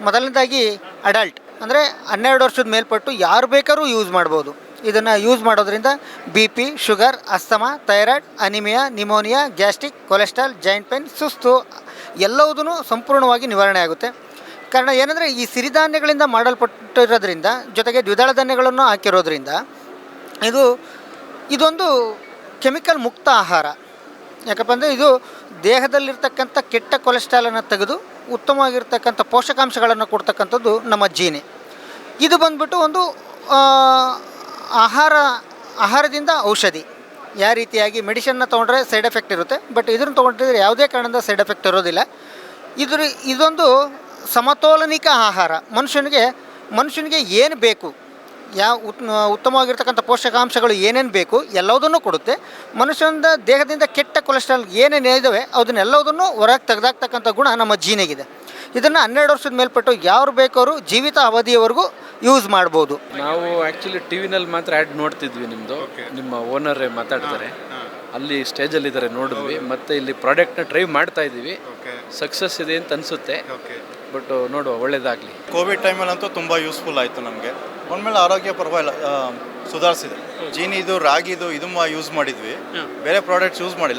ಮೊದಲನೇದಾಗಿ ಅಡಲ್ಟ್ ಅಂದರೆ 12 ವರ್ಷದ ಮೇಲ್ಪಟ್ಟು ಯಾರು ಬೇಕಾದ್ರೂ ಯೂಸ್ ಮಾಡ್ಬೋದು. ಇದನ್ನು ಯೂಸ್ ಮಾಡೋದ್ರಿಂದ B P, sugar, asthma, thyroid, anaemia, pneumonia, gastric, cholesterol, joint pain, ಸುಸ್ತು ಎಲ್ಲವುದೂ ಸಂಪೂರ್ಣವಾಗಿ ನಿವಾರಣೆ ಆಗುತ್ತೆ. ಕಾರಣ ಏನಂದರೆ ಈ ಸಿರಿಧಾನ್ಯಗಳಿಂದ ಮಾಡಲ್ಪಟ್ಟಿರೋದ್ರಿಂದ, ಜೊತೆಗೆ ದ್ವಿದಳ ಧಾನ್ಯಗಳನ್ನು ಹಾಕಿರೋದ್ರಿಂದ ಇದೊಂದು ಕೆಮಿಕಲ್ ಮುಕ್ತ ಆಹಾರ. ಯಾಕಪ್ಪ ಅಂದರೆ ಇದು ದೇಹದಲ್ಲಿರ್ತಕ್ಕಂಥ ಕೆಟ್ಟ ಕೊಲೆಸ್ಟ್ರಾಲನ್ನು ತೆಗೆದು ಉತ್ತಮವಾಗಿರ್ತಕ್ಕಂಥ ಪೋಷಕಾಂಶಗಳನ್ನು ಕೊಡ್ತಕ್ಕಂಥದ್ದು ನಮ್ಮ ಜೀನಿ. ಇದು ಬಂದ್ಬಿಟ್ಟು ಒಂದು ಆಹಾರದಿಂದ ಔಷಧಿ. ಯಾವ ರೀತಿಯಾಗಿ ಮೆಡಿಷನ್ನ ತೊಗೊಂಡ್ರೆ ಸೈಡ್ ಎಫೆಕ್ಟ್ ಇರುತ್ತೆ, ಬಟ್ ಇದನ್ನು ತೊಗೊಂಡಿದ್ರೆ ಯಾವುದೇ ಕಾರಣದಿಂದ ಸೈಡ್ ಎಫೆಕ್ಟ್ ಇರೋದಿಲ್ಲ. ಇದೊಂದು ಸಮತೋಲನಿಕ ಆಹಾರ. ಮನುಷ್ಯನಿಗೆ ಏನು ಬೇಕು, ಉತ್ತಮವಾಗಿರ್ತಕ್ಕಂಥ ಪೋಷಕಾಂಶಗಳು ಏನೇನು ಬೇಕು ಎಲ್ಲವುದನ್ನು ಕೊಡುತ್ತೆ. ಮನುಷ್ಯನ ದೇಹದಿಂದ ಕೆಟ್ಟ ಕೊಲೆಸ್ಟ್ರಾಲ್ ಏನೇನು ಇದ್ದಾವೆ ಅದನ್ನೆಲ್ಲವುದನ್ನು ಹೊರಗೆ ತೆಗೆದಾಕ್ತಕ್ಕಂಥ ಗುಣ ನಮ್ಮ ಜೀನಿಗಿದೆ. ಇದನ್ನು 12 ವರ್ಷದ ಮೇಲ್ಪಟ್ಟು ಯಾರು ಬೇಕಾದ್ರು ಜೀವಿತ ಅವಧಿಯವರೆಗೂ ಯೂಸ್ ಮಾಡ್ಬೋದು. ನಾವು ಆ್ಯಕ್ಚುಲಿ ಟಿ ವಿನಲ್ಲಿ ಮಾತ್ರ ಆ್ಯಡ್ ನೋಡ್ತಿದ್ವಿ. ನಿಮ್ಮ ಓನರೇ ಮಾತಾಡ್ತಾರೆ, ಅಲ್ಲಿ ಸ್ಟೇಜಲ್ಲಿದ್ದಾರೆ, ನೋಡಿದ್ವಿ. ಮತ್ತು ಇಲ್ಲಿ ಪ್ರಾಡಕ್ಟ್ನ ಟ್ರೈ ಮಾಡ್ತಾ ಇದ್ದೀವಿ. ಸಕ್ಸಸ್ ಇದೆ ಅಂತ ಅನಿಸುತ್ತೆ. ಬಟ್ ನೋಡುವ, ಒಳ್ಳೇದಾಗಲಿ. ಕೋವಿಡ್ ಟೈಮಲ್ಲಂತೂ ತುಂಬ ಯೂಸ್ಫುಲ್ ಆಯಿತು ನಮಗೆ. ಒಂದ್ಮೇಲೆ ಆರೋಗ್ಯ ಪರವಾಗಿಲ್ಲ, ಸುಧಾರಿಸಿದೆ. ಜೀನಿದು, ರಾಗಿದು ಇದು ಯೂಸ್ ಮಾಡಿದ್ವಿ, ಬೇರೆ ಪ್ರಾಡಕ್ಟ್ಸ್ ಯೂಸ್ ಮಾಡಿಲ್ಲ.